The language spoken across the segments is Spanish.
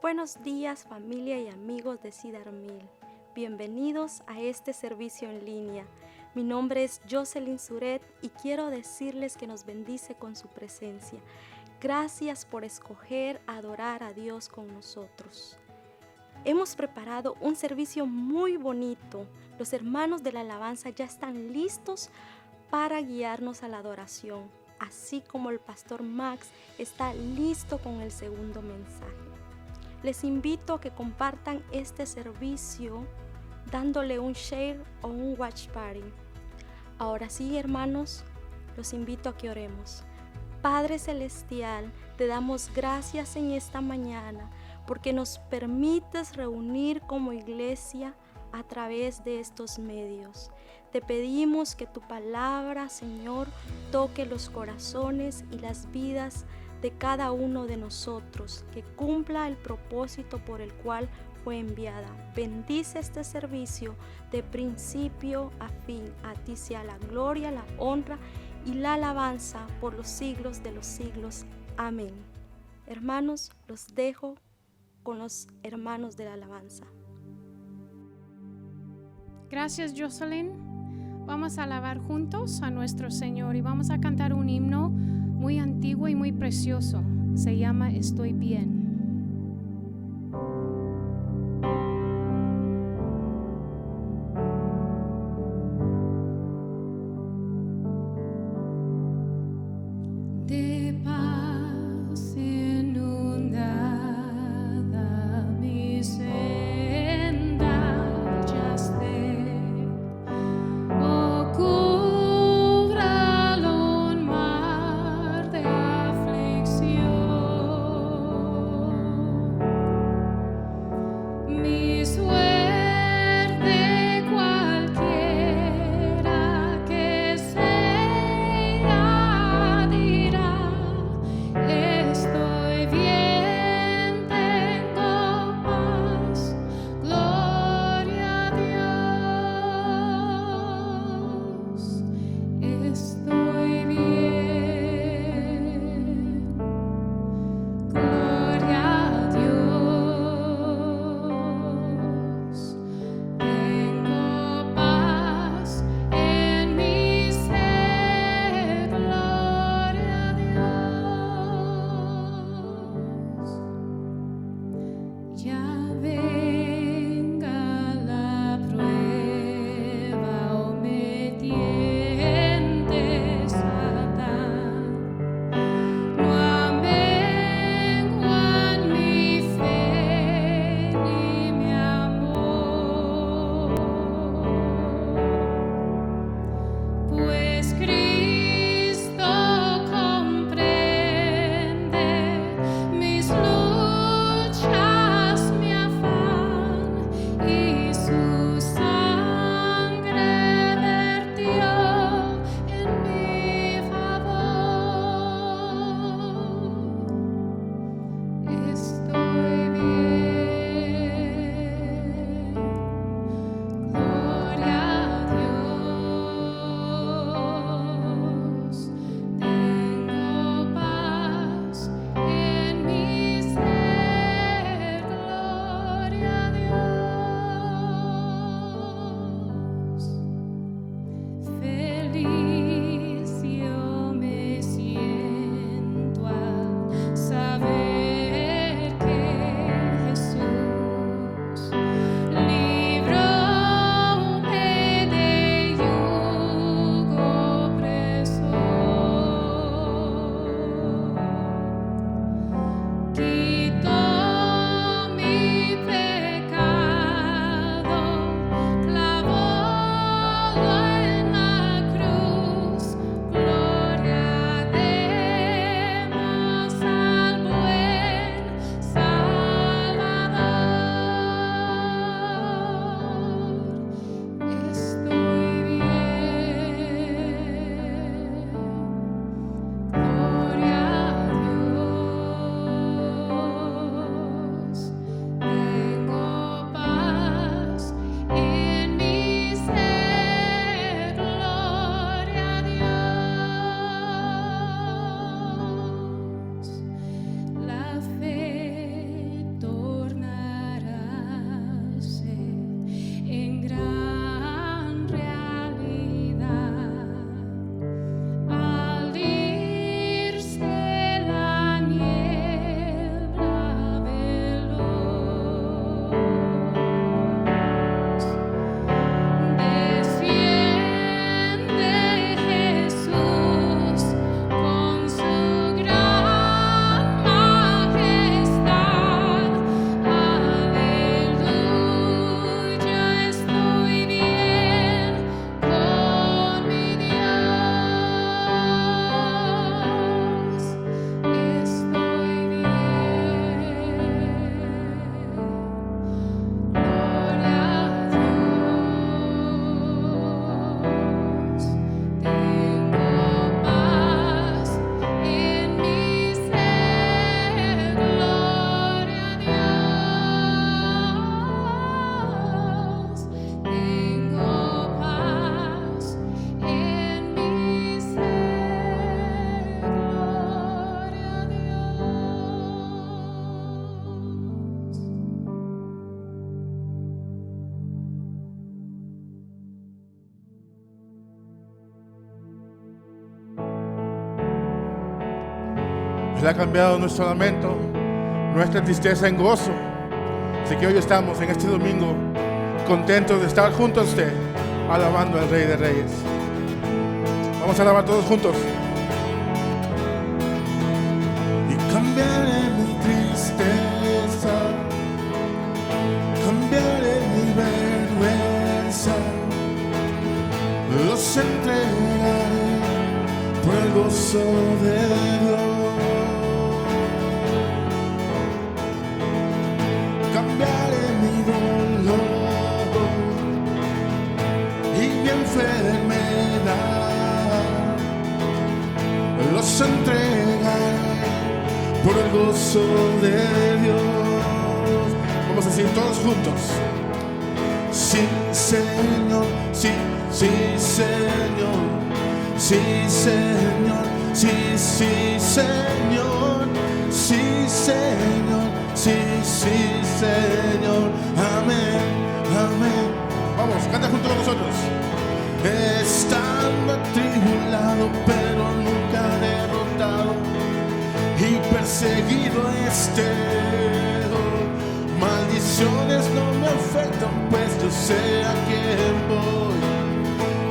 Buenos días, familia y amigos de Cedar Mill. Bienvenidos a este servicio en línea. Mi nombre es Jocelyn Suret y quiero decirles que nos bendice con su presencia. Gracias por escoger adorar a Dios con nosotros. Hemos preparado un servicio muy bonito. Los hermanos de la alabanza ya están listos para guiarnos a la adoración, así como el pastor Max está listo con el segundo mensaje. Les invito a que compartan este servicio dándole un share o un watch party. Ahora sí, hermanos, los invito a que oremos. Padre Celestial, te damos gracias en esta mañana porque nos permites reunir como iglesia a través de estos medios. Te pedimos que tu palabra, Señor, toque los corazones y las vidas de cada uno de nosotros, que cumpla el propósito por el cual fue enviada. Bendice este servicio de principio a fin. A ti sea la gloria, la honra y la alabanza por los siglos de los siglos. Amén. Hermanos, los dejo con los hermanos de la alabanza. Gracias, Jocelyn. Vamos a alabar juntos a nuestro Señor y vamos a cantar un himno muy antiguo y muy precioso. Se llama Estoy bien. De paz inundada mi senda ya esté. Oh, cúbralo un mar de aflicción. Él ha cambiado nuestro lamento, nuestra tristeza en gozo. Así que hoy estamos en este domingo contentos de estar junto a usted, alabando al Rey de Reyes. Vamos a alabar todos juntos. Y cambiaré mi tristeza, cambiaré mi vergüenza, los entregaré por el gozo de Dios. Cambiaré mi dolor y mi enfermedad, los entregaré por el gozo de Dios. Vamos a decir todos juntos: sí, Señor, sí, sí, Señor, sí, Señor, sí, sí, Señor, sí, Señor, sí, sí, Señor, amén, amén. Vamos, canta junto con nosotros. Estando atribulado pero nunca derrotado y perseguido maldiciones no me afectan, pues yo sé a quién voy,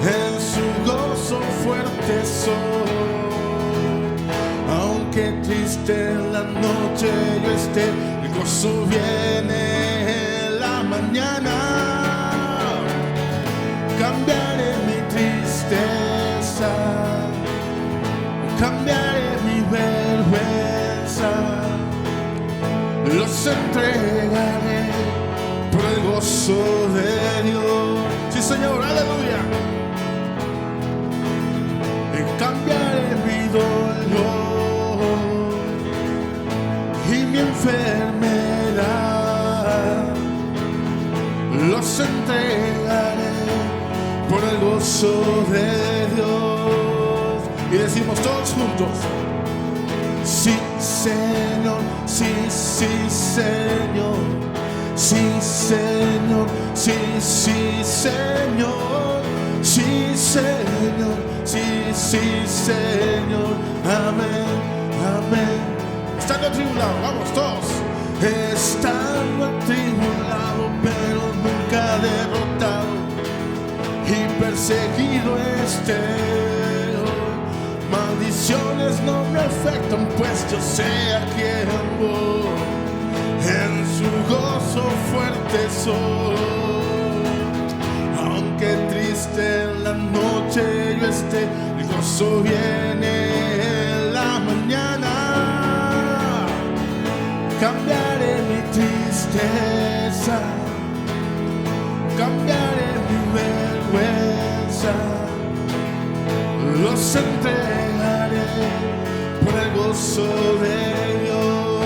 en su gozo fuerte soy. Aunque triste en la noche yo esté, el gozo viene en la mañana. Cambiaré mi tristeza, cambiaré mi vergüenza, los entregaré por el gozo de Dios. Sí, Señor, aleluya. Y cambiaré mi dolor y mi enfermedad, los entregaré por el gozo de Dios. Y decimos todos juntos: sí, Señor, sí, sí, Señor, sí, Señor, sí, sí, Señor, sí, Señor, sí, sí, Señor, amén, amén. Estando atribulado, vamos todos. Estando atribulado pero nunca derrotado y perseguido maldiciones no me afectan, pues yo sé a quién voy, en su gozo fuerte soy. Aunque triste en la noche yo esté, el gozo viene en la mañana. Cambiaré mi tristeza, cambiaré mi vergüenza, los entregaré por el gozo de Dios.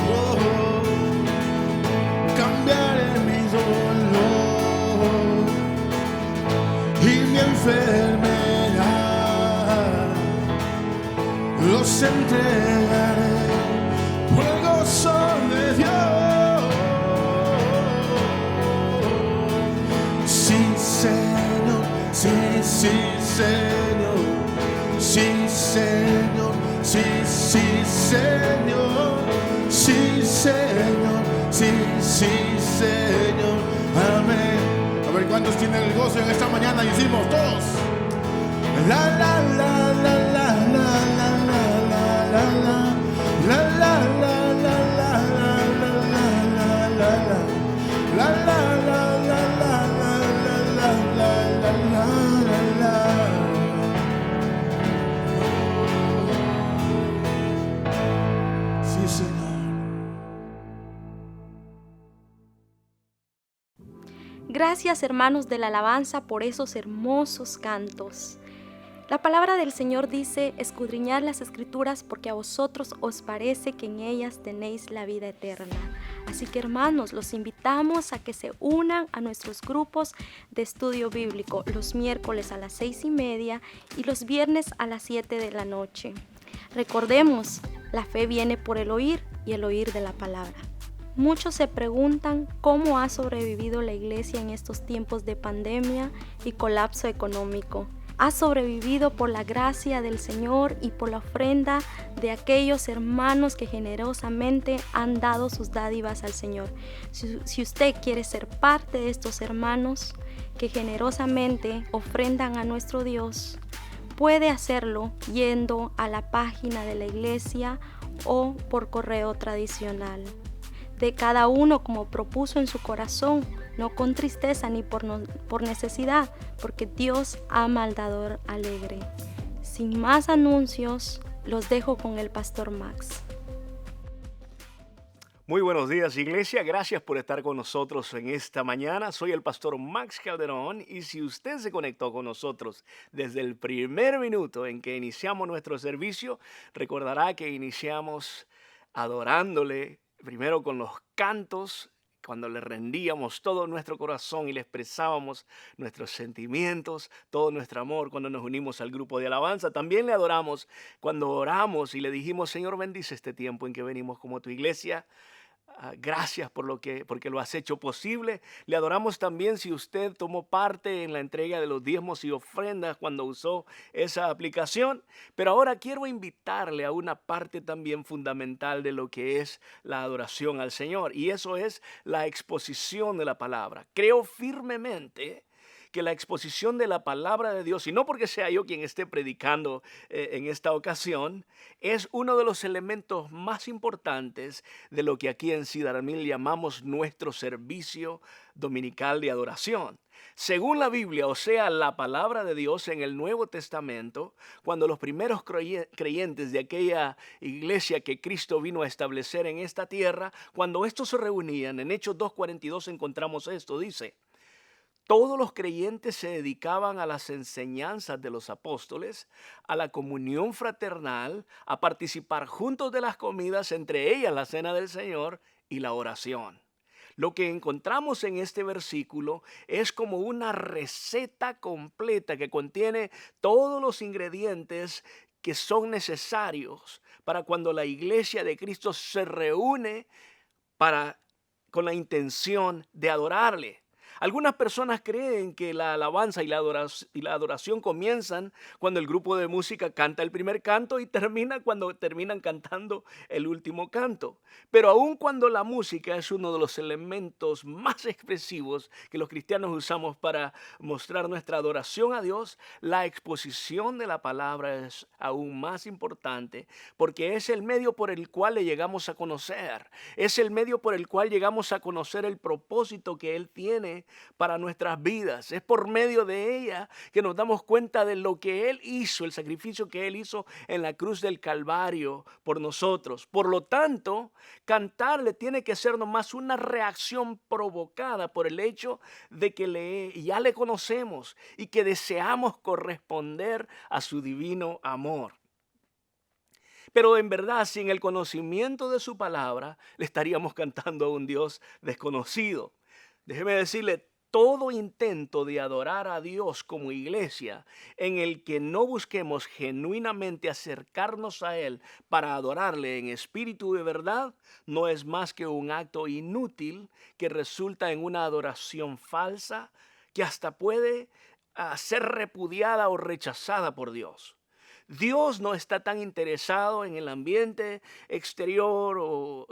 Oh, cambiaré mi dolor y mi enfermedad, los entregaré por el gozo de Dios. Sí, Señor, sí, sí, Señor, sí, Señor, sí, sí, Señor, sí, Señor, sí, sí, Señor, amén. A ver cuántos tienen el gozo en esta mañana y decimos todos: la, la, la, la, la, la, la, la, la, la, la, la, la, la, la, la, la, la, la, la. Sí, Señor. Gracias, hermanos de la alabanza, por esos hermosos cantos. La palabra del Señor dice: escudriñad las Escrituras porque a vosotros os parece que en ellas tenéis la vida eterna. Así que, hermanos, los invitamos a que se unan a nuestros grupos de estudio bíblico los miércoles a las 6:30 y los viernes a las 7 de la noche. Recordemos, la fe viene por el oír y el oír de la palabra. Muchos se preguntan cómo ha sobrevivido la iglesia en estos tiempos de pandemia y colapso económico. Ha sobrevivido por la gracia del Señor y por la ofrenda de aquellos hermanos que generosamente han dado sus dádivas al Señor. Si usted quiere ser parte de estos hermanos que generosamente ofrendan a nuestro Dios, puede hacerlo yendo a la página de la iglesia o por correo tradicional. De cada uno como propuso en su corazón, no con tristeza ni por necesidad, porque Dios ama al dador alegre. Sin más anuncios, los dejo con el pastor Max. Muy buenos días, iglesia. Gracias por estar con nosotros en esta mañana. Soy el pastor Max Calderón y si usted se conectó con nosotros desde el primer minuto en que iniciamos nuestro servicio, recordará que iniciamos adorándole primero con los cantos, cuando le rendíamos todo nuestro corazón y le expresábamos nuestros sentimientos, todo nuestro amor, cuando nos unimos al grupo de alabanza. También le adoramos cuando oramos y le dijimos, Señor, bendice este tiempo en que venimos como tu iglesia. Gracias porque lo has hecho posible. Le adoramos también si usted tomó parte en la entrega de los diezmos y ofrendas cuando usó esa aplicación. Pero ahora quiero invitarle a una parte también fundamental de lo que es la adoración al Señor. Y eso es la exposición de la palabra. Creo firmemente que la exposición de la palabra de Dios, y no porque sea yo quien esté predicando en esta ocasión, es uno de los elementos más importantes de lo que aquí en Cedar Mill llamamos nuestro servicio dominical de adoración. Según la Biblia, o sea, la palabra de Dios en el Nuevo Testamento, cuando los primeros creyentes de aquella iglesia que Cristo vino a establecer en esta tierra, cuando estos se reunían, en Hechos 2:42 encontramos esto, dice: todos los creyentes se dedicaban a las enseñanzas de los apóstoles, a la comunión fraternal, a participar juntos de las comidas, entre ellas la cena del Señor y la oración. Lo que encontramos en este versículo es como una receta completa que contiene todos los ingredientes que son necesarios para cuando la iglesia de Cristo se reúne con la intención de adorarle. Algunas personas creen que la alabanza y la adoración comienzan cuando el grupo de música canta el primer canto y termina cuando terminan cantando el último canto. Pero aun cuando la música es uno de los elementos más expresivos que los cristianos usamos para mostrar nuestra adoración a Dios, la exposición de la palabra es aún más importante porque es el medio por el cual le llegamos a conocer. Es el medio por el cual llegamos a conocer el propósito que Él tiene para nuestras vidas. Es por medio de ella que nos damos cuenta de lo que Él hizo, el sacrificio que Él hizo en la cruz del Calvario por nosotros. Por lo tanto, cantarle tiene que ser nomás una reacción provocada por el hecho de que ya le conocemos y que deseamos corresponder a su divino amor. Pero en verdad, sin el conocimiento de su palabra, le estaríamos cantando a un Dios desconocido. Déjeme decirle, todo intento de adorar a Dios como iglesia en el que no busquemos genuinamente acercarnos a Él para adorarle en espíritu de verdad, no es más que un acto inútil que resulta en una adoración falsa que hasta puede ser repudiada o rechazada por Dios. Dios no está tan interesado en el ambiente exterior o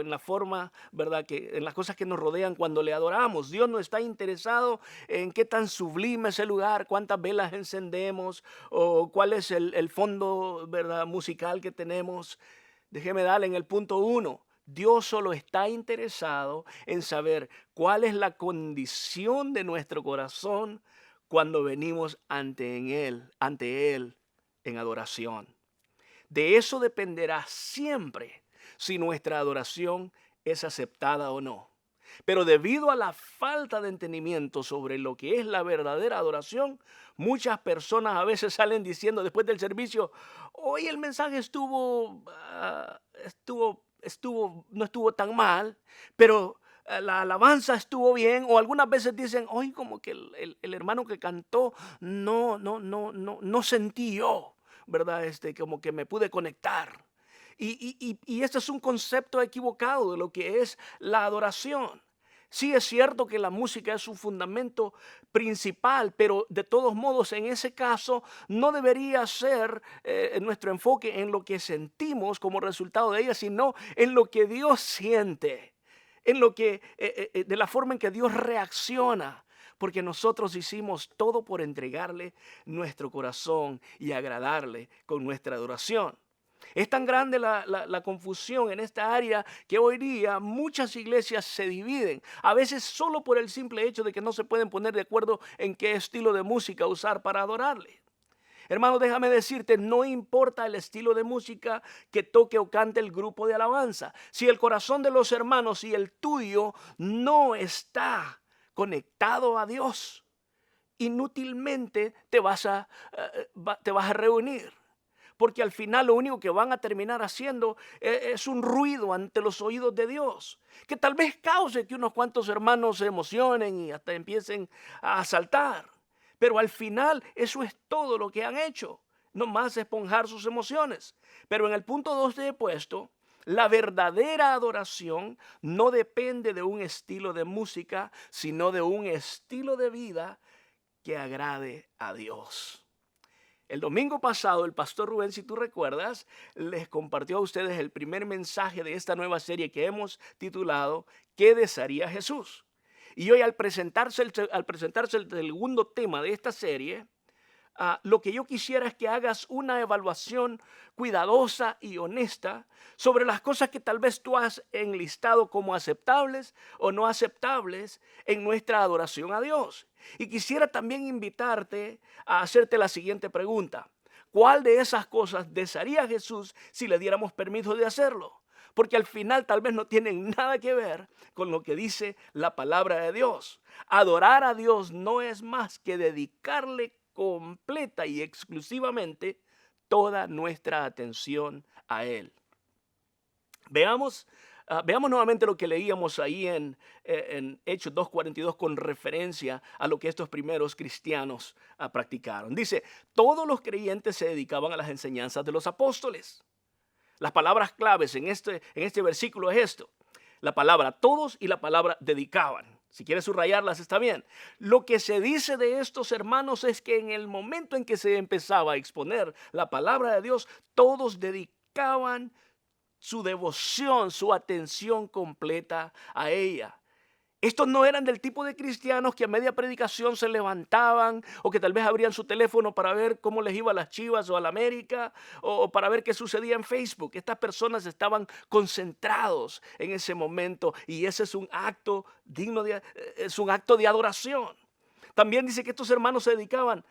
en la forma, ¿verdad?, en las cosas que nos rodean cuando le adoramos. Dios no está interesado en qué tan sublime es el lugar, cuántas velas encendemos o cuál es el fondo, ¿verdad?, musical que tenemos. Déjeme darle en el punto 1. Dios solo está interesado en saber cuál es la condición de nuestro corazón cuando venimos ante Él en adoración. De eso dependerá siempre si nuestra adoración es aceptada o no. Pero debido a la falta de entendimiento sobre lo que es la verdadera adoración, muchas personas a veces salen diciendo después del servicio: hoy el mensaje no estuvo tan mal, pero la alabanza estuvo bien. O algunas veces dicen: hoy como que el hermano que cantó no sentí yo, ¿verdad? Como que me pude conectar. Y este es un concepto equivocado de lo que es la adoración. Sí es cierto que la música es su fundamento principal, pero de todos modos en ese caso no debería ser nuestro enfoque en lo que sentimos como resultado de ella, sino en lo que Dios siente, en lo que, de la forma en que Dios reacciona. Porque nosotros hicimos todo por entregarle nuestro corazón y agradarle con nuestra adoración. Es tan grande la confusión en esta área que hoy día muchas iglesias se dividen, a veces solo por el simple hecho de que no se pueden poner de acuerdo en qué estilo de música usar para adorarle. Hermano, déjame decirte, no importa el estilo de música que toque o cante el grupo de alabanza. Si el corazón de los hermanos y el tuyo no está conectado a Dios, inútilmente te vas a reunir. Porque al final lo único que van a terminar haciendo es un ruido ante los oídos de Dios, que tal vez cause que unos cuantos hermanos se emocionen y hasta empiecen a saltar. Pero al final eso es todo lo que han hecho, nomás esponjar sus emociones. Pero en el punto 2 he puesto, la verdadera adoración no depende de un estilo de música, sino de un estilo de vida que agrade a Dios. El domingo pasado, el pastor Rubén, si tú recuerdas, les compartió a ustedes el primer mensaje de esta nueva serie que hemos titulado ¿Qué desearía Jesús? Y hoy al presentarse el segundo tema de esta serie, lo que yo quisiera es que hagas una evaluación cuidadosa y honesta sobre las cosas que tal vez tú has enlistado como aceptables o no aceptables en nuestra adoración a Dios. Y quisiera también invitarte a hacerte la siguiente pregunta. ¿Cuál de esas cosas desearía Jesús si le diéramos permiso de hacerlo? Porque al final tal vez no tienen nada que ver con lo que dice la palabra de Dios. Adorar a Dios no es más que dedicarle completa y exclusivamente toda nuestra atención a Él. Veamos nuevamente lo que leíamos ahí en Hechos 2:42 con referencia a lo que estos primeros cristianos practicaron. Dice, todos los creyentes se dedicaban a las enseñanzas de los apóstoles. Las palabras claves en este versículo es esto. La palabra todos y la palabra dedicaban. Si quieres subrayarlas está bien. Lo que se dice de estos hermanos es que en el momento en que se empezaba a exponer la palabra de Dios, todos dedicaban su devoción, su atención completa a ella. Estos no eran del tipo de cristianos que a media predicación se levantaban o que tal vez abrían su teléfono para ver cómo les iba a las Chivas o a la América o para ver qué sucedía en Facebook. Estas personas estaban concentrados en ese momento y ese es un acto es un acto de adoración. También dice que estos hermanos se dedicaban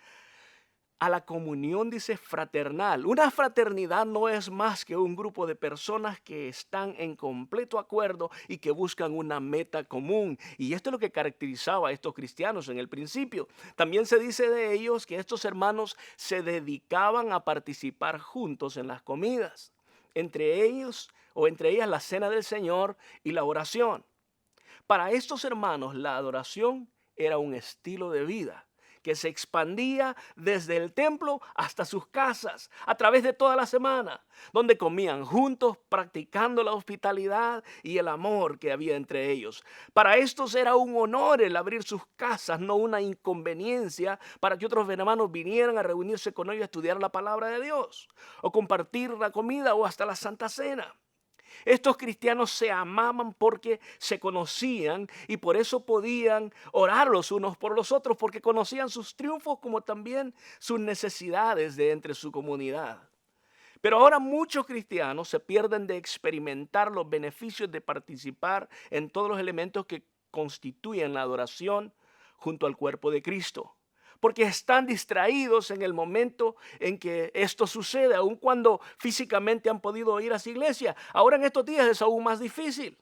a la comunión, dice, fraternal. Una fraternidad no es más que un grupo de personas que están en completo acuerdo y que buscan una meta común. Y esto es lo que caracterizaba a estos cristianos en el principio. También se dice de ellos que estos hermanos se dedicaban a participar juntos en las comidas. Entre ellas la cena del Señor y la oración. Para estos hermanos la adoración era un estilo de vida que se expandía desde el templo hasta sus casas a través de toda la semana, donde comían juntos, practicando la hospitalidad y el amor que había entre ellos. Para estos era un honor el abrir sus casas, no una inconveniencia para que otros hermanos vinieran a reunirse con ellos a estudiar la palabra de Dios, o compartir la comida o hasta la Santa Cena. Estos cristianos se amaban porque se conocían y por eso podían orar los unos por los otros, porque conocían sus triunfos como también sus necesidades de entre su comunidad. Pero ahora muchos cristianos se pierden de experimentar los beneficios de participar en todos los elementos que constituyen la adoración junto al cuerpo de Cristo. Porque están distraídos en el momento en que esto sucede, aun cuando físicamente han podido ir a su iglesia. Ahora en estos días es aún más difícil.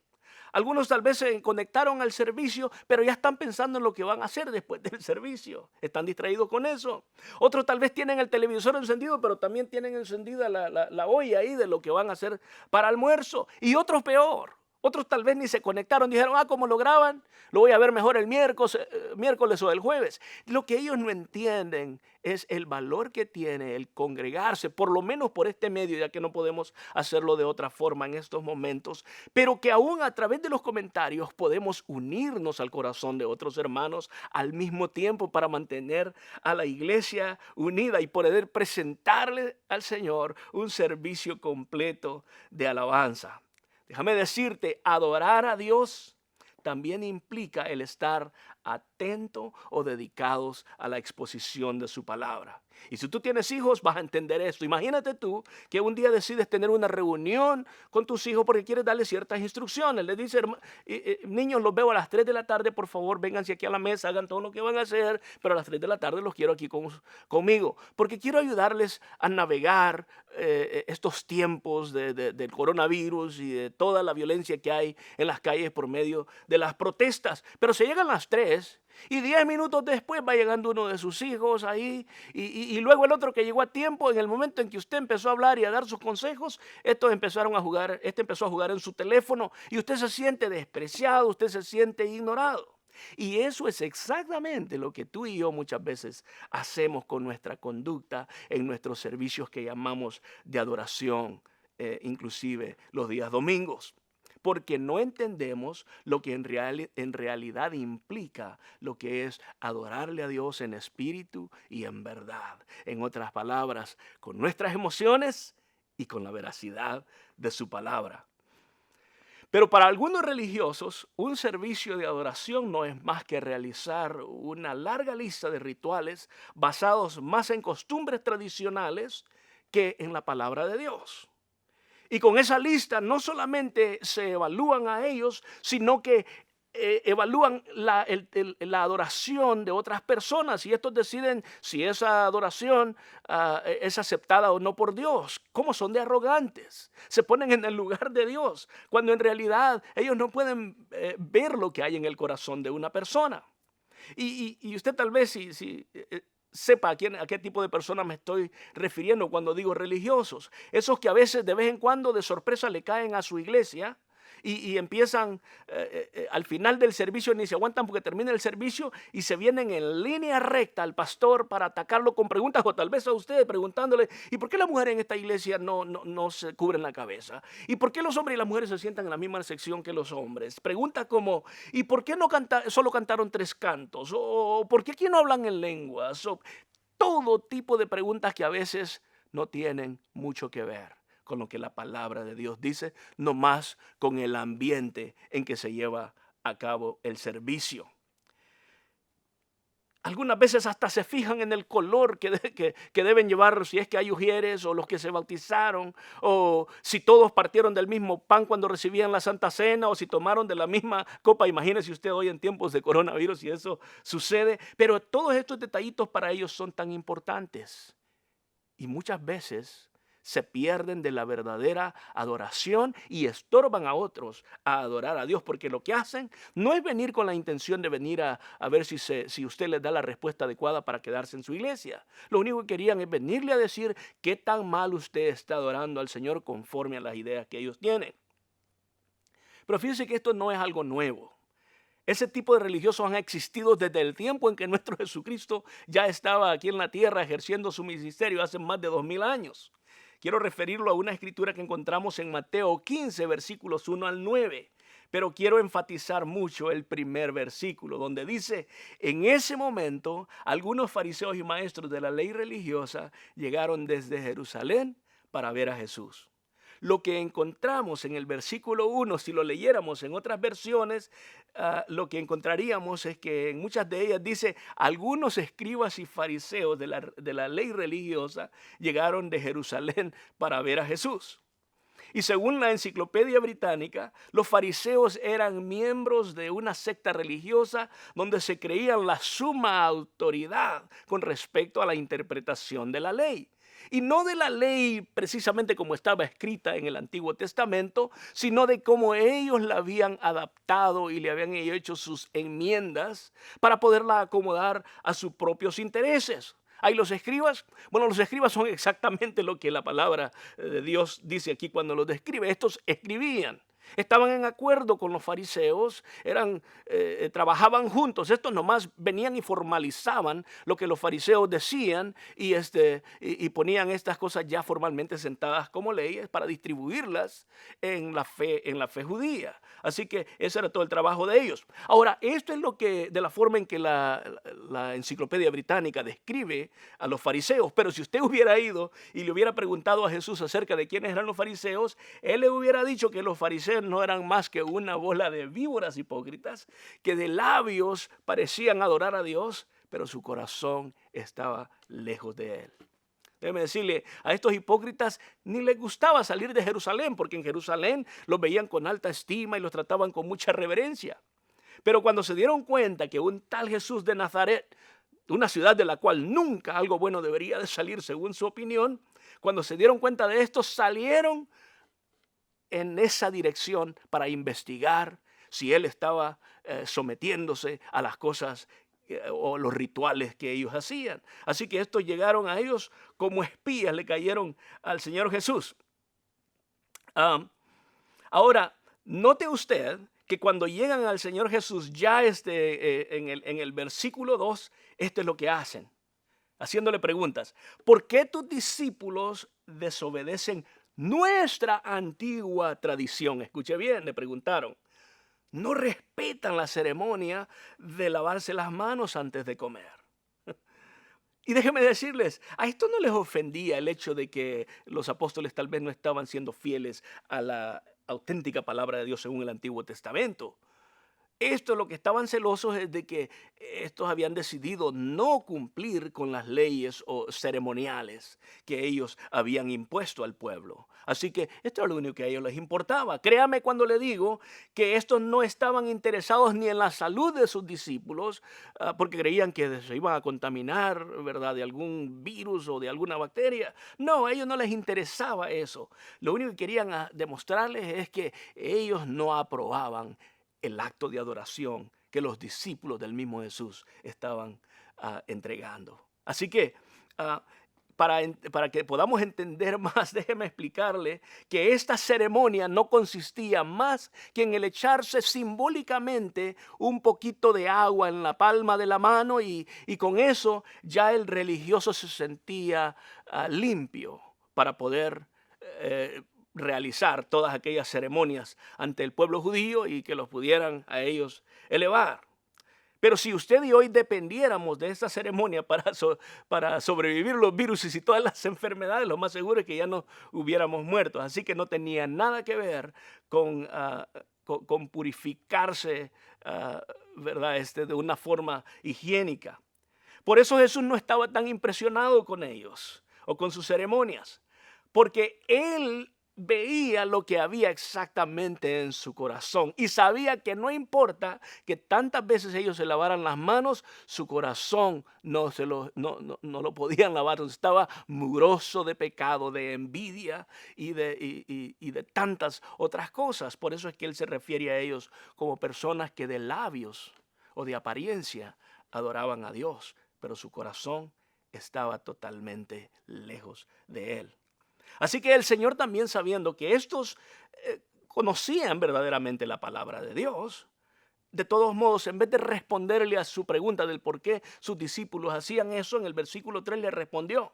Algunos tal vez se conectaron al servicio, pero ya están pensando en lo que van a hacer después del servicio. Están distraídos con eso. Otros tal vez tienen el televisor encendido, pero también tienen encendida la olla ahí de lo que van a hacer para almuerzo. Y otros peor. Otros tal vez ni se conectaron, dijeron, ¿cómo lo graban? Lo voy a ver mejor el miércoles o el jueves. Lo que ellos no entienden es el valor que tiene el congregarse, por lo menos por este medio, ya que no podemos hacerlo de otra forma en estos momentos, pero que aún a través de los comentarios podemos unirnos al corazón de otros hermanos al mismo tiempo para mantener a la iglesia unida y poder presentarle al Señor un servicio completo de alabanza. Déjame decirte, adorar a Dios también implica el estar atento o dedicados a la exposición de su palabra. Y si tú tienes hijos, vas a entender esto. Imagínate tú que un día decides tener una reunión con tus hijos porque quieres darles ciertas instrucciones. Les dices, niños, los veo a las 3 de la tarde, por favor, vénganse aquí a la mesa, hagan todo lo que van a hacer, pero a las 3 de la tarde los quiero aquí conmigo, porque quiero ayudarles a navegar estos tiempos del coronavirus y de toda la violencia que hay en las calles por medio de las protestas. Pero se llegan las 3 y 10 minutos después va llegando uno de sus hijos ahí y luego el otro que llegó a tiempo. En el momento en que usted empezó a hablar y a dar sus consejos, este empezó a jugar en su teléfono y usted se siente despreciado, usted se siente ignorado. Y eso es exactamente lo que tú y yo muchas veces hacemos con nuestra conducta en nuestros servicios que llamamos de adoración, inclusive los días domingos. Porque no entendemos lo que en realidad implica lo que es adorarle a Dios en espíritu y en verdad. En otras palabras, con nuestras emociones y con la veracidad de su palabra. Pero para algunos religiosos, un servicio de adoración no es más que realizar una larga lista de rituales basados más en costumbres tradicionales que en la palabra de Dios. Y con esa lista no solamente se evalúan a ellos, sino que evalúan la adoración de otras personas y estos deciden si esa adoración es aceptada o no por Dios. ¿Cómo son de arrogantes? Se ponen en el lugar de Dios, cuando en realidad ellos no pueden ver lo que hay en el corazón de una persona. Y usted tal vez si sepa a qué tipo de personas me estoy refiriendo cuando digo religiosos. Esos que a veces de vez en cuando de sorpresa le caen a su iglesia y empiezan al final del servicio, ni se aguantan porque termina el servicio y se vienen en línea recta al pastor para atacarlo con preguntas, o tal vez a usted preguntándole, ¿y por qué las mujeres en esta iglesia no se cubren la cabeza? ¿Y por qué los hombres y las mujeres se sientan en la misma sección que los hombres? Preguntas como, ¿y por qué solo cantaron 3 cantos? ¿O por qué aquí no hablan en lenguas? O todo tipo de preguntas que a veces no tienen mucho que ver con lo que la palabra de Dios dice, no más con el ambiente en que se lleva a cabo el servicio. Algunas veces hasta se fijan en el color que deben llevar, si es que hay ujieres o los que se bautizaron, o si todos partieron del mismo pan cuando recibían la Santa Cena, o si tomaron de la misma copa. Imagínese usted hoy en tiempos de coronavirus si eso sucede. Pero todos estos detallitos para ellos son tan importantes. Y muchas veces se pierden de la verdadera adoración y estorban a otros a adorar a Dios, porque lo que hacen no es venir con la intención de venir a ver si usted les da la respuesta adecuada para quedarse en su iglesia. Lo único que querían es venirle a decir qué tan mal usted está adorando al Señor conforme a las ideas que ellos tienen. Pero fíjense que esto no es algo nuevo. Ese tipo de religiosos han existido desde el tiempo en que nuestro Jesucristo ya estaba aquí en la tierra ejerciendo su ministerio hace más de 2000 años. Quiero referirlo a una escritura que encontramos en Mateo 15, versículos 1 al 9. Pero quiero enfatizar mucho el primer versículo, donde dice, en ese momento, algunos fariseos y maestros de la ley religiosa llegaron desde Jerusalén para ver a Jesús. Lo que encontramos en el versículo 1, si lo leyéramos en otras versiones, lo que encontraríamos es que en muchas de ellas dice, algunos escribas y fariseos de la ley religiosa llegaron de Jerusalén para ver a Jesús. Y según la Enciclopedia Británica, los fariseos eran miembros de una secta religiosa donde se creían la suma autoridad con respecto a la interpretación de la ley. Y no de la ley precisamente como estaba escrita en el Antiguo Testamento, sino de cómo ellos la habían adaptado y le habían hecho sus enmiendas para poderla acomodar a sus propios intereses. ¿Hay los escribas? Bueno, los escribas son exactamente lo que la palabra de Dios dice aquí cuando los describe. Estos escribían. Estaban en acuerdo con los fariseos, trabajaban juntos. Estos nomás venían y formalizaban lo que los fariseos decían y ponían estas cosas ya formalmente sentadas como leyes para distribuirlas en la fe judía. Así que ese era todo el trabajo de ellos. Ahora, esto es de la forma en que la Enciclopedia Británica describe a los fariseos. Pero si usted hubiera ido y le hubiera preguntado a Jesús acerca de quiénes eran los fariseos, él le hubiera dicho que los fariseos no eran más que una bola de víboras hipócritas que de labios parecían adorar a Dios, pero su corazón estaba lejos de él. Déjeme decirle, a estos hipócritas ni les gustaba salir de Jerusalén, porque en Jerusalén los veían con alta estima y los trataban con mucha reverencia. Pero cuando se dieron cuenta que un tal Jesús de Nazaret, una ciudad de la cual nunca algo bueno debería de salir según su opinión, cuando se dieron cuenta de esto, salieron en esa dirección para investigar si él estaba sometiéndose a las cosas o los rituales que ellos hacían. Así que estos llegaron a ellos como espías, le cayeron al Señor Jesús. Ahora, note usted que cuando llegan al Señor Jesús, ya en el versículo 2, esto es lo que hacen, haciéndole preguntas. ¿Por qué tus discípulos desobedecen nuestra antigua tradición? Escuche bien, le preguntaron. No respetan la ceremonia de lavarse las manos antes de comer. Y déjenme decirles, a esto no les ofendía el hecho de que los apóstoles tal vez no estaban siendo fieles a la auténtica palabra de Dios según el Antiguo Testamento. Esto, lo que estaban celosos es de que estos habían decidido no cumplir con las leyes o ceremoniales que ellos habían impuesto al pueblo. Así que esto era lo único que a ellos les importaba. Créame cuando le digo que estos no estaban interesados ni en la salud de sus discípulos, porque creían que se iban a contaminar, ¿verdad?, de algún virus o de alguna bacteria. No, a ellos no les interesaba eso. Lo único que querían demostrarles es que ellos no aprobaban el acto de adoración que los discípulos del mismo Jesús estaban entregando. Así que para que podamos entender más, déjeme explicarle que esta ceremonia no consistía más que en el echarse simbólicamente un poquito de agua en la palma de la mano y con eso ya el religioso se sentía limpio para poder realizar todas aquellas ceremonias ante el pueblo judío y que los pudieran a ellos elevar. Pero si usted y hoy dependiéramos de esta ceremonia para sobrevivir los virus y todas las enfermedades, lo más seguro es que ya no hubiéramos muerto. Así que no tenía nada que ver con purificarse, ¿verdad?, de una forma higiénica. Por eso Jesús no estaba tan impresionado con ellos o con sus ceremonias, porque él veía lo que había exactamente en su corazón y sabía que no importa que tantas veces ellos se lavaran las manos, su corazón no lo podían lavar. Estaba mugroso de pecado, de envidia y de tantas otras cosas. Por eso es que él se refiere a ellos como personas que de labios o de apariencia adoraban a Dios, pero su corazón estaba totalmente lejos de él. Así que el Señor, también sabiendo que estos conocían verdaderamente la palabra de Dios, de todos modos, en vez de responderle a su pregunta del por qué sus discípulos hacían eso, en el versículo 3 le respondió: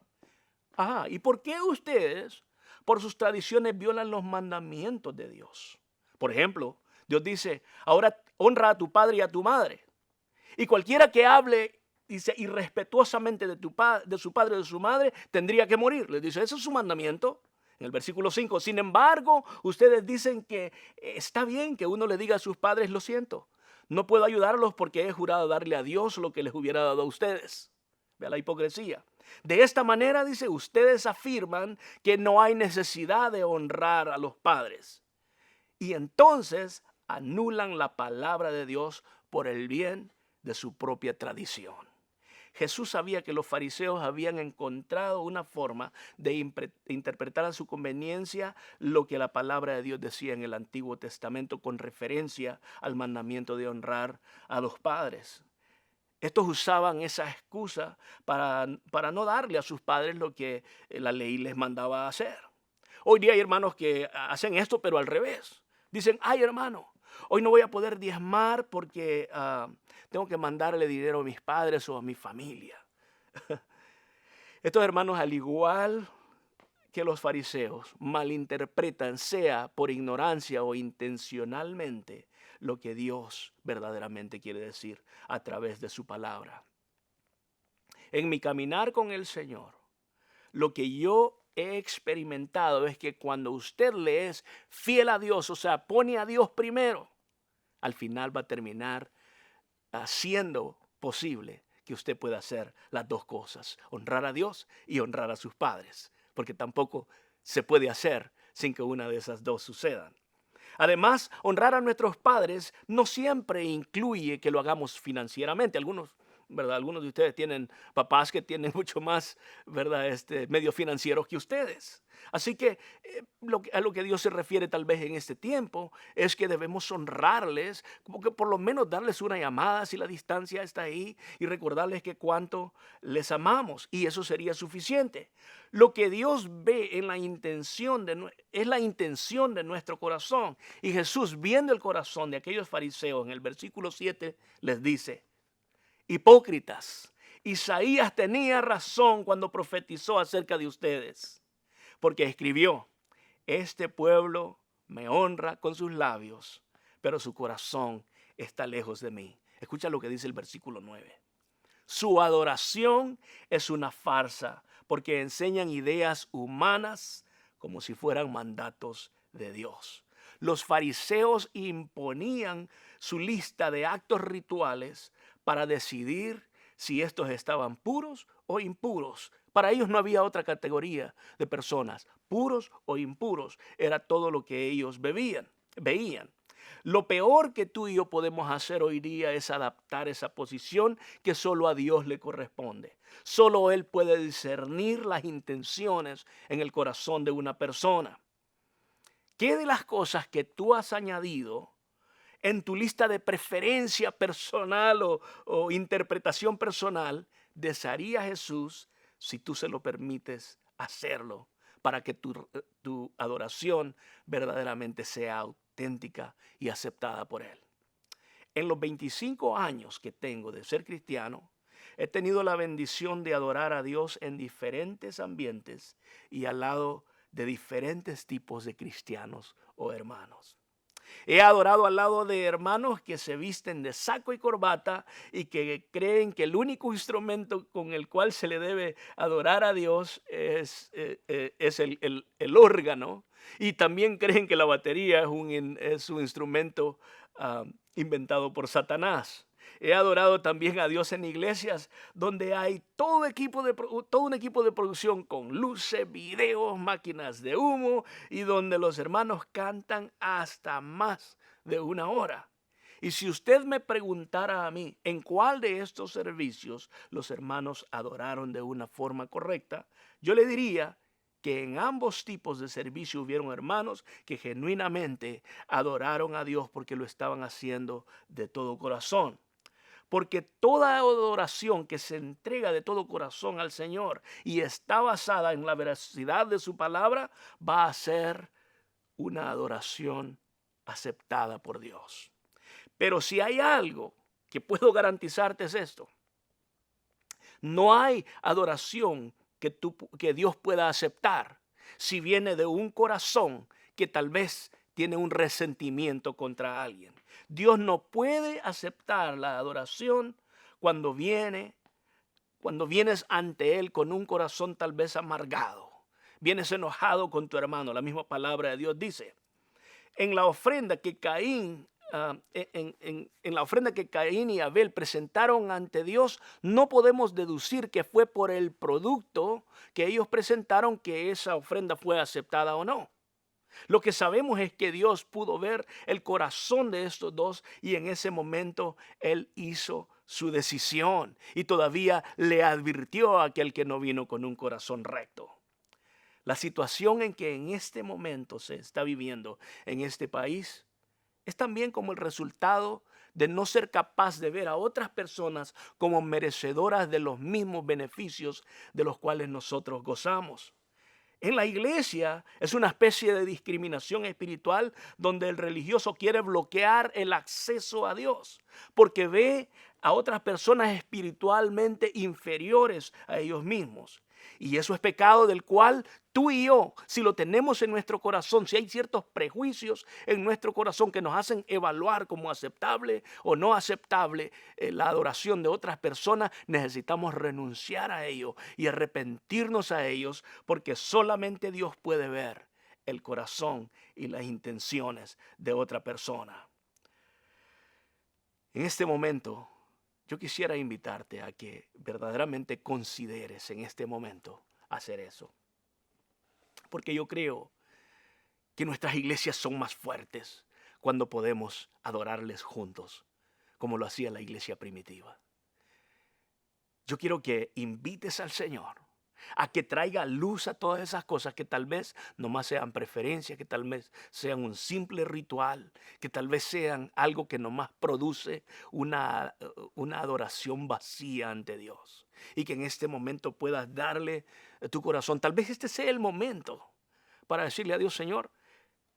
¿y por qué ustedes por sus tradiciones violan los mandamientos de Dios? Por ejemplo, Dios dice: ahora honra a tu padre y a tu madre. Y cualquiera que hable, dice, irrespetuosamente de su padre o de su madre, tendría que morir. Les dice, ese es su mandamiento. En el versículo 5, sin embargo, ustedes dicen que está bien que uno le diga a sus padres: lo siento, no puedo ayudarlos porque he jurado darle a Dios lo que les hubiera dado a ustedes. Vea la hipocresía. De esta manera, dice, ustedes afirman que no hay necesidad de honrar a los padres. Y entonces anulan la palabra de Dios por el bien de su propia tradición. Jesús sabía que los fariseos habían encontrado una forma de interpretar a su conveniencia lo que la palabra de Dios decía en el Antiguo Testamento con referencia al mandamiento de honrar a los padres. Estos usaban esa excusa para no darle a sus padres lo que la ley les mandaba hacer. Hoy día hay hermanos que hacen esto, pero al revés. Dicen, ay hermano, hoy no voy a poder diezmar porque tengo que mandarle dinero a mis padres o a mi familia. Estos hermanos, al igual que los fariseos, malinterpretan, sea por ignorancia o intencionalmente, lo que Dios verdaderamente quiere decir a través de su palabra. En mi caminar con el Señor, lo que yo he experimentado es que cuando usted le es fiel a Dios, o sea, pone a Dios primero, al final va a terminar haciendo posible que usted pueda hacer las dos cosas, honrar a Dios y honrar a sus padres, porque tampoco se puede hacer sin que una de esas dos sucedan. Además, honrar a nuestros padres no siempre incluye que lo hagamos financieramente. Algunos de ustedes tienen papás que tienen mucho más, ¿verdad? Medios financieros que ustedes. Así que a lo que Dios se refiere tal vez en este tiempo es que debemos honrarles, como que por lo menos darles una llamada si la distancia está ahí y recordarles que cuánto les amamos, y eso sería suficiente. Lo que Dios ve en es la intención de nuestro corazón, y Jesús, viendo el corazón de aquellos fariseos, en el versículo 7 les dice: hipócritas, Isaías tenía razón cuando profetizó acerca de ustedes, porque escribió: este pueblo me honra con sus labios, pero su corazón está lejos de mí. Escucha lo que dice el versículo 9. Su adoración es una farsa, porque enseñan ideas humanas como si fueran mandatos de Dios. Los fariseos imponían su lista de actos rituales para decidir si estos estaban puros o impuros. Para ellos no había otra categoría de personas, puros o impuros. Era todo lo que ellos veían. Lo peor que tú y yo podemos hacer hoy día es adaptar esa posición que solo a Dios le corresponde. Solo Él puede discernir las intenciones en el corazón de una persona. ¿Qué de las cosas que tú has añadido en tu lista de preferencia personal o interpretación personal desearía Jesús si tú se lo permites hacerlo, para que tu adoración verdaderamente sea auténtica y aceptada por Él? En los 25 años que tengo de ser cristiano, he tenido la bendición de adorar a Dios en diferentes ambientes y al lado de diferentes tipos de cristianos o hermanos. He adorado al lado de hermanos que se visten de saco y corbata y que creen que el único instrumento con el cual se le debe adorar a Dios es el órgano. Y también creen que la batería es un instrumento inventado por Satanás. He adorado también a Dios en iglesias donde hay todo un equipo de producción con luces, videos, máquinas de humo, y donde los hermanos cantan hasta más de una hora. Y si usted me preguntara a mí en cuál de estos servicios los hermanos adoraron de una forma correcta, yo le diría que en ambos tipos de servicio hubieron hermanos que genuinamente adoraron a Dios porque lo estaban haciendo de todo corazón. Porque toda adoración que se entrega de todo corazón al Señor y está basada en la veracidad de su palabra, va a ser una adoración aceptada por Dios. Pero si hay algo que puedo garantizarte es esto: no hay adoración que Dios pueda aceptar si viene de un corazón que tal vez tiene un resentimiento contra alguien. Dios no puede aceptar la adoración cuando vienes ante Él con un corazón tal vez amargado. Vienes enojado con tu hermano. La misma palabra de Dios dice: en la ofrenda que Caín y Abel presentaron ante Dios, no podemos deducir que fue por el producto que ellos presentaron que esa ofrenda fue aceptada o no. Lo que sabemos es que Dios pudo ver el corazón de estos dos y en ese momento Él hizo su decisión y todavía le advirtió a aquel que no vino con un corazón recto. La situación en que en este momento se está viviendo en este país es también como el resultado de no ser capaz de ver a otras personas como merecedoras de los mismos beneficios de los cuales nosotros gozamos. En la iglesia es una especie de discriminación espiritual donde el religioso quiere bloquear el acceso a Dios porque ve a otras personas espiritualmente inferiores a ellos mismos. Y eso es pecado del cual tú y yo, si lo tenemos en nuestro corazón, si hay ciertos prejuicios en nuestro corazón que nos hacen evaluar como aceptable o no aceptable la adoración de otras personas, necesitamos renunciar a ello y arrepentirnos a ellos, porque solamente Dios puede ver el corazón y las intenciones de otra persona. En este momento, yo quisiera invitarte a que verdaderamente consideres en este momento hacer eso. Porque yo creo que nuestras iglesias son más fuertes cuando podemos adorarles juntos, como lo hacía la iglesia primitiva. Yo quiero que invites al Señor a que traiga luz a todas esas cosas que tal vez nomás sean preferencias, que tal vez sean un simple ritual, que tal vez sean algo que nomás produce una adoración vacía ante Dios. Y que en este momento puedas darle tu corazón. Tal vez este sea el momento para decirle a Dios: Señor,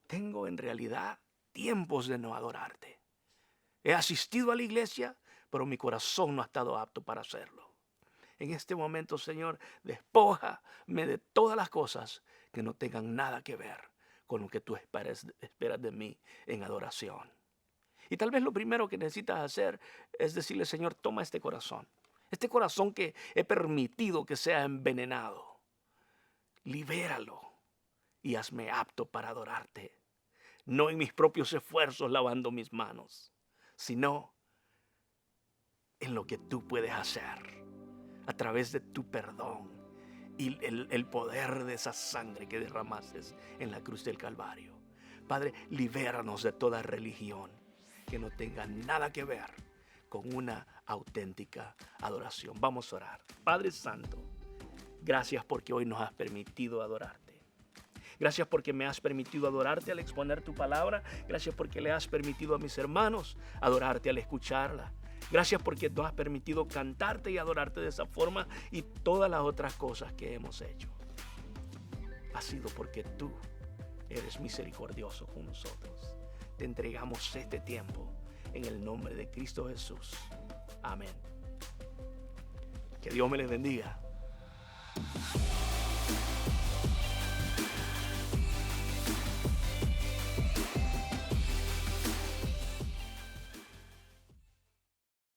tengo en realidad tiempos de no adorarte. He asistido a la iglesia, pero mi corazón no ha estado apto para hacerlo. En este momento, Señor, despójame de todas las cosas que no tengan nada que ver con lo que tú esperas de mí en adoración. Y tal vez lo primero que necesitas hacer es decirle: Señor, toma este corazón que he permitido que sea envenenado. Libéralo y hazme apto para adorarte. No en mis propios esfuerzos lavando mis manos, sino en lo que tú puedes hacer a través de tu perdón y el poder de esa sangre que derramaste en la cruz del Calvario. Padre, libéranos de toda religión que no tenga nada que ver con una auténtica adoración. Vamos a orar. Padre Santo, gracias porque hoy nos has permitido adorarte. Gracias porque me has permitido adorarte al exponer tu palabra. Gracias porque le has permitido a mis hermanos adorarte al escucharla. Gracias porque nos has permitido cantarte y adorarte de esa forma y todas las otras cosas que hemos hecho. Ha sido porque tú eres misericordioso con nosotros. Te entregamos este tiempo en el nombre de Cristo Jesús. Amén. Que Dios me les bendiga.